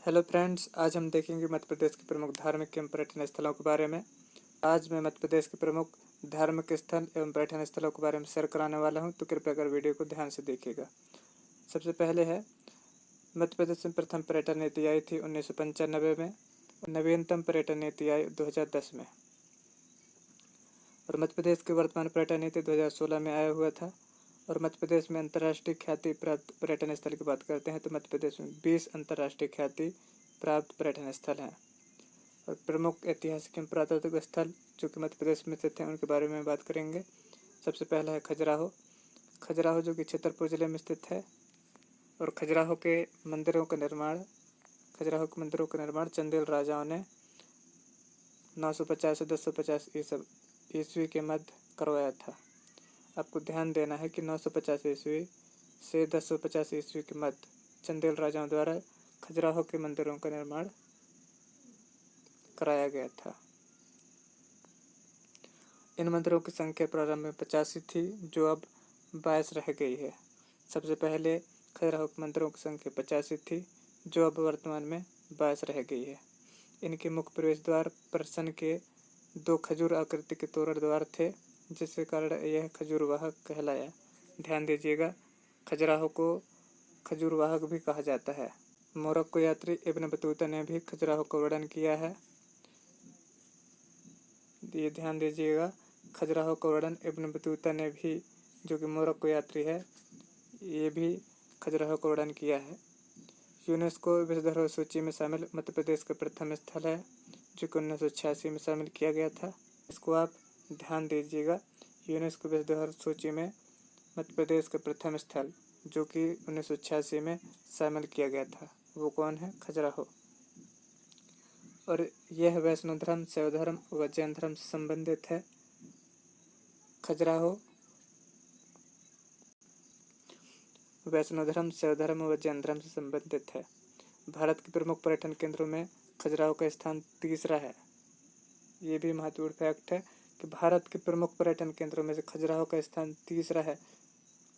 Hello friends, आज हम देखेंगे मध्य प्रदेश के प्रमुख धार्मिक एवं पर्यटन स्थलों के बारे में। आज मैं मध्य प्रदेश के प्रमुख धार्मिक स्थल एवं पर्यटन स्थलों के बारे में शेयर कराने वाला हूं, तो कृपया कर वीडियो को ध्यान से देखिएगा। सबसे पहले है मध्य प्रदेश में प्रथम पर्यटन नीति आई थी 1995 में और नवीनतम पर्यटन नीति आई 2010 में। और मध्य प्रदेश की वर्तमान पर्यटन नीति 2016 में आया हुआ था। और मध्य प्रदेश में अंतर्राष्ट्रीय ख्याति प्राप्त पर्यटन स्थल की बात करते हैं तो मध्य प्रदेश में 20 अंतर्राष्ट्रीय ख्याति प्राप्त पर्यटन स्थल हैं। और प्रमुख ऐतिहासिक एवं पुरातात्विक स्थल जो कि मध्य प्रदेश में स्थित हैं उनके बारे में बात करेंगे। सबसे पहला है खजुराहो। खजुराहो जो कि छतरपुर जिले में स्थित है। और खजुराहो के मंदिरों का निर्माण चंदेल राजाओं ने 950 से 1050 ईस्वी के मध्य करवाया था। आपको ध्यान देना है कि 950 ईस्वी से 1050 ईस्वी के मध्य चंदेल राजाओं द्वारा खजुराहो के मंदिरों का निर्माण कराया गया था। इन मंदिरों की संख्या प्रारंभ में 85 थी, जो अब 22 रह गई है। सबसे पहले खजुराहो के मंदिरों की संख्या 85 थी, जो अब वर्तमान में 22 रह गई है। इनके मुख्य प्रवेश द्वार प्रसन के 2 खजूर आकृति के तोरण द्वार थे, जिसके कारण यह खजूरवाहक कहलाया। ध्यान दीजिएगा, खजुराहो को खजूरवाहक भी कहा जाता है। मोरक्को यात्री इब्न बतूता ने भी खजुराहो का वर्णन किया है। ये ध्यान दीजिएगा, खजुराहो का वर्णन इब्न बतूता ने भी, जो कि मोरक्को यात्री है, ये भी खजुराहो का वर्णन किया है। यूनेस्को विश्व धरोहर सूची में शामिल मध्य प्रदेश का प्रथम स्थल है, जो कि 1986 में शामिल किया गया था। इसको आप ध्यान दीजिएगा, यूनेस्को विश्व धरोहर सूची में मध्य प्रदेश का प्रथम स्थल जो कि 1986 में शामिल किया गया था, वो कौन है? खजुराहो। और यह वैष्णव धर्म, शैव धर्म व जैन धर्म से संबंधित है। खजुराहो वैष्णव धर्म, शैव धर्म व जैन धर्म से संबंधित है। भारत के प्रमुख पर्यटन केंद्रों में खजुराहो का स्थान तीसरा है। ये भी महत्वपूर्ण फैक्ट है कि भारत के प्रमुख पर्यटन केंद्रों में से खजुराहो का स्थान तीसरा है।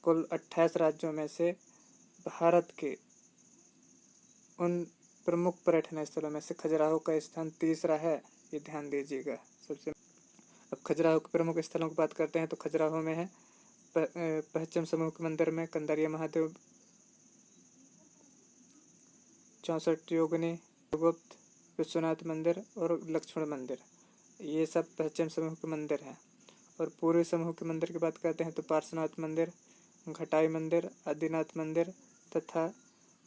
कुल 28 राज्यों में से भारत के उन प्रमुख पर्यटन स्थलों में से खजुराहो का स्थान तीसरा है, ये ध्यान दीजिएगा। सबसे अब खजुराहो के प्रमुख स्थलों की बात करते हैं तो खजुराहो में है पश्चिम समूह के मंदिर में कंदरिया महादेव, 64 योगिनी, गुप्त, विश्वनाथ मंदिर और लक्ष्मण मंदिर, ये सब पश्चिम समूह के मंदिर हैं। और पूर्वी समूह के मंदिर की बात करते हैं तो पार्श्वनाथ मंदिर, घटाई मंदिर, आदिनाथ मंदिर तथा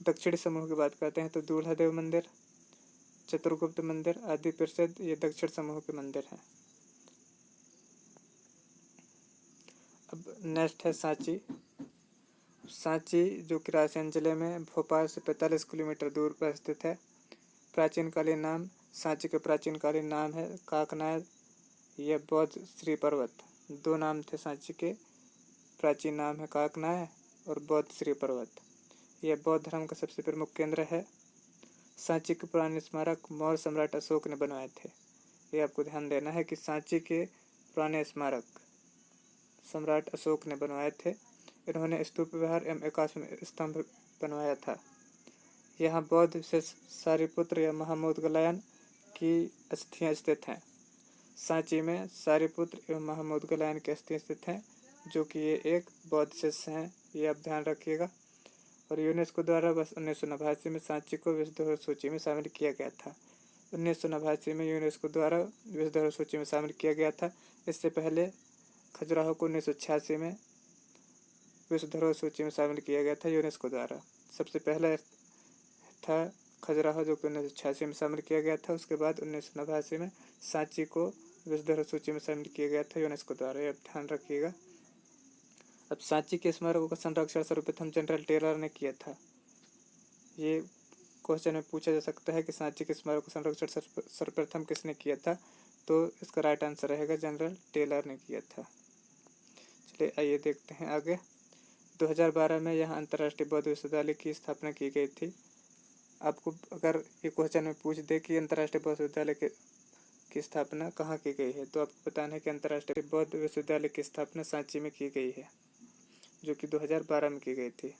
दक्षिणी समूह की बात करते हैं तो दूल्हादेव मंदिर, चतुर्गुप्त मंदिर आदि प्रसिद्ध ये दक्षिण समूह के मंदिर हैं। अब नेक्स्ट है सांची। सांची जो कि रायसेन जिले में भोपाल से 45 किलोमीटर दूर पर स्थित है। प्राचीन कालीन नाम सांची का प्राचीन कालीन नाम है काकनाद या बौद्ध श्री पर्वत। 2 नाम थे सांची के, प्राचीन नाम है काकनाय और बौद्ध श्री पर्वत। यह बौद्ध धर्म का सबसे प्रमुख केंद्र है। सांची के पुराने स्मारक मौर्य सम्राट अशोक ने बनवाए थे। ये आपको ध्यान देना है कि सांची के पुराने स्मारक सम्राट अशोक ने बनवाए थे। इन्होंने स्तूप विहार एवं 81 स्तंभ बनवाया था। यहाँ बौद्ध से सारिपुत्र या महामौदगलायन की अस्थियां स्थित हैं। सांची में सारिपुत्र एवं महामौदगलायन की अस्थियां स्थित हैं, जो कि ये एक बौद्ध शिष्य हैं, ये आप ध्यान रखिएगा। और यूनेस्को द्वारा वर्ष 1989 में सांची को विश्व धरोहर सूची में शामिल किया गया था। 1989 में यूनेस्को द्वारा विश्व धरोहर सूची में शामिल किया गया था। इससे पहले खजुराहो को 1986 में विश्व धरोहर सूची में शामिल किया गया था यूनेस्को द्वारा। सबसे पहले था खजुराहो जो कि 1986 में शामिल किया गया था। उसके बाद 1989 में सांची को विश्व धरोहर सूची में शामिल किया गया था यूनेस्को द्वारा, यह ध्यान रखिएगा। अब सांची के स्मारकों का संरक्षण सर्वप्रथम जनरल टेलर ने किया था। ये क्वेश्चन में पूछा जा सकता है कि सांची के स्मारक का संरक्षण सर्वप्रथम किसने किया था, तो इसका राइट आंसर रहेगा जनरल टेलर ने किया था। चलिए आइए देखते हैं आगे। 2012 में यहाँ अंतर्राष्ट्रीय बौद्ध विश्वविद्यालय की स्थापना की गई थी। आपको अगर ये क्वेश्चन में पूछ दे कि अंतर्राष्ट्रीय बौद्ध विश्वविद्यालय की स्थापना कहाँ की गई है, तो आपको बताना है कि अंतर्राष्ट्रीय बौद्ध विश्वविद्यालय की स्थापना सांची में की गई है, जो कि 2012 में की गई थी।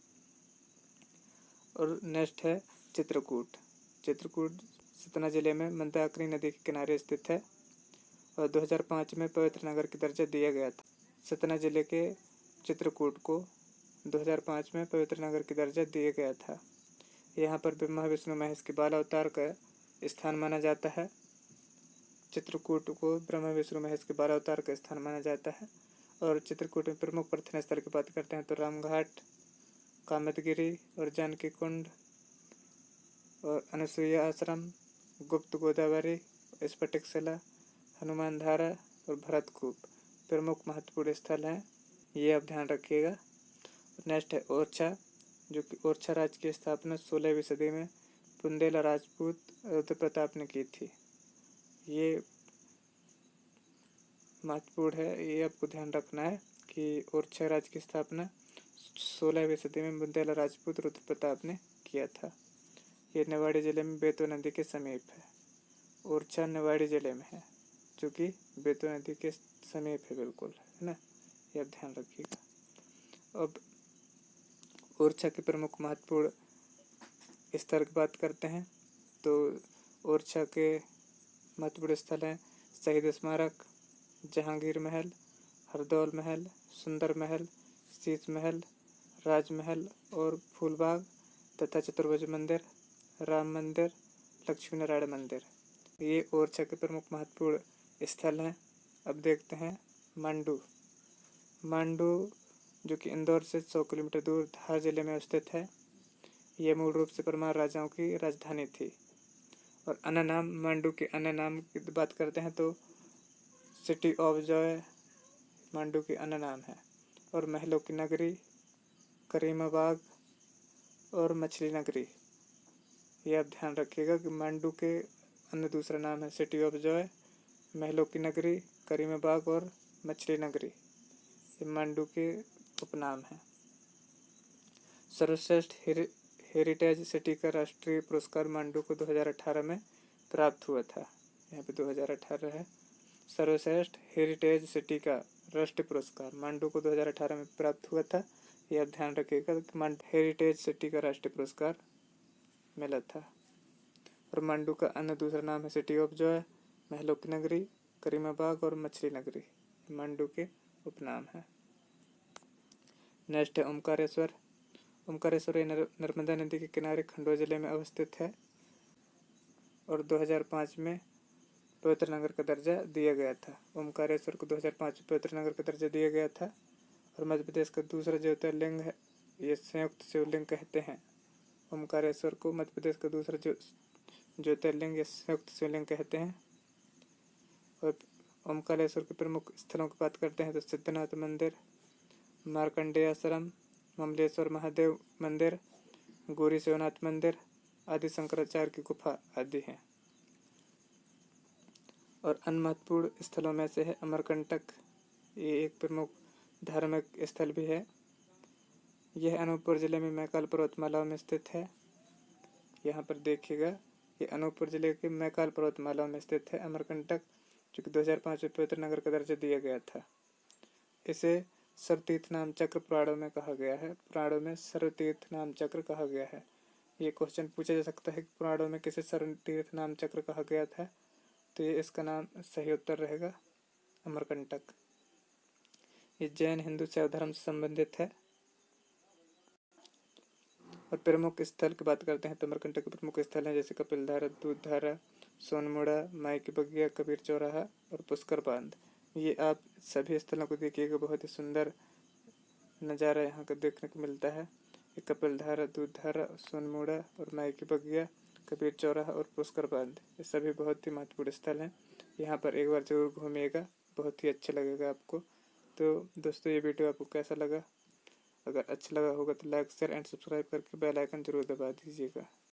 और नेक्स्ट है चित्रकूट। चित्रकूट सतना जिले में मंदाकिनी नदी के किनारे स्थित है और 2005 में पवित्र नगर का दर्जा दिया गया था। सतना जिले के चित्रकूट को 2005 में पवित्र नगर का दर्जा दिया गया था। यहाँ पर ब्रह्मा विष्णु महेश के बाल अवतार का स्थान माना जाता है। चित्रकूट को ब्रह्मा विष्णु महेश के बाल अवतार का स्थान माना जाता है। और चित्रकूट में प्रमुख प्रार्थना स्थल की बात करते हैं तो रामघाट, कामतगिरी और जानकी कुंड और अनुसुईया आश्रम, गुप्त गोदावरी, स्फटिकशिला, हनुमान धारा और भरतकूप प्रमुख महत्वपूर्ण स्थल हैं। ये आप ध्यान रखिएगा। नेक्स्ट है ओरछा, जो कि ओरछा राज्य की स्थापना 16वीं सदी में बुंदेला राजपूत रुद्र प्रताप ने की थी। ये महत्वपूर्ण है, ये आपको ध्यान रखना है कि ओरछा राज्य की स्थापना 16वीं सदी में बुंदेला राजपूत रुद्र प्रताप ने किया था। ये निवाड़ी जिले में बेतवा नदी के समीप है। ओरछा निवाड़ी जिले में है, जो कि बेतवा नदी के समीप है, बिल्कुल, है ना, ये आप ध्यान रखिएगा। अब ओरछा के प्रमुख महत्वपूर्ण स्थल की बात करते हैं तो ओरछा के महत्वपूर्ण स्थल हैं शहीद स्मारक, जहांगीर महल, हरदौल महल, सुंदर महल, शीश महल, राजमहल और फूलबाग तथा चतुर्भुज मंदिर, राम मंदिर, लक्ष्मी नारायण मंदिर। ये ओरछा के प्रमुख महत्वपूर्ण स्थल हैं। अब देखते हैं मांडू। मांडू जो कि इंदौर से 100 किलोमीटर दूर धार जिले में स्थित है। यह मूल रूप से परमार राजाओं की राजधानी थी। और अन्य नाम, मांडू के अन्य नाम की बात करते हैं तो सिटी ऑफ जॉय मांडू के अन्य नाम है। और महलों की नगरी, करीमाबाग और मछली नगरी। ये आप ध्यान रखिएगा कि मांडू के अन्य दूसरा नाम है सिटी ऑफ जॉय, महलों की नगरी, करीमाबाग और मछली नगरी। ये मांडू के उपनाम हैं। सर्वश्रेष्ठ हेरिटेज सिटी का राष्ट्रीय पुरस्कार मांडू को 2018 में प्राप्त हुआ था। यहाँ पे 2018 है। सर्वश्रेष्ठ हेरिटेज सिटी का राष्ट्रीय पुरस्कार मांडू को 2018 में प्राप्त हुआ था। यह ध्यान रखिएगा कि हेरिटेज सिटी का राष्ट्रीय पुरस्कार मिला था। और मांडू का अन्य दूसरा नाम है सिटी ऑफ जॉय, महलों की नगरी, करीमाबाग और मछली नगरी। मांडू के उपनाम है। नेक्स्ट है ओमकारेश्वर। ओमकारेश्वर नर्मदा नदी के किनारे खंडवा जिले में अवस्थित है और 2005 में पवित्र नगर का दर्जा दिया गया था। ओमकारेश्वर को 2005 में पवित्र नगर का दर्जा दिया गया था। और मध्य प्रदेश का दूसरा ज्योतिर्लिंग है, ये संयुक्त शिवलिंग कहते हैं। ओमकारेश्वर को मध्य प्रदेश का दूसरा ज्योतिर्लिंग या संयुक्त शिवलिंग कहते हैं। और ओमकारेश्वर के प्रमुख स्थलों की बात करते हैं तो सिद्धनाथ मंदिर, मार्कंडेय आश्रम, ममलेश्वर महादेव मंदिर, गौरी शिवनाथ मंदिर, आदि शंकराचार्य की गुफा आदि हैं। और अन्य महत्वपूर्ण स्थलों में से है अमरकंटक। ये एक प्रमुख धार्मिक स्थल भी है। यह अनूपपुर जिले में मैकाल पर्वतमाला में स्थित है। यहाँ पर देखिएगा, ये अनूपपुर जिले के मैकाल पर्वतमाला में स्थित है अमरकंटक, जो कि 2005 में पवित्र नगर का दर्जा दिया गया था। इसे सर्वतीर्थ नाम चक्र पुराणों में कहा गया है। पुराणों में सर्वतीर्थ नाम चक्र कहा गया है। ये क्वेश्चन पूछा जा सकता है कि पुराणों में किसे सर्वतीर्थ नाम चक्र कहा गया था, तो ये इसका नाम सही उत्तर रहेगा अमरकंटक। ये जैन हिंदू शैव धर्म से संबंधित है। और प्रमुख स्थल की बात करते हैं तो अमरकंटक के प्रमुख स्थल हैं जैसे कपिलधारा, दूधधारा, सोनमुड़ा, माई की बगिया, कबीर चौराहा और पुष्कर बांध। ये आप सभी स्थलों को देखिएगा, बहुत ही सुंदर नज़ारा यहाँ का देखने को मिलता है। ये कपिलधारा, दूधधारा, सोनमुड़ा और माई की बगिया, कबीर चौराहा और पुष्कर बांध, ये सभी बहुत ही महत्वपूर्ण स्थल हैं। यहाँ पर एक बार जरूर घूमिएगा, बहुत ही अच्छा लगेगा आपको। तो दोस्तों, ये वीडियो आपको कैसा लगा? अगर अच्छा लगा होगा तो लाइक, शेयर एंड सब्सक्राइब करके बेल आइकन जरूर दबा दीजिएगा।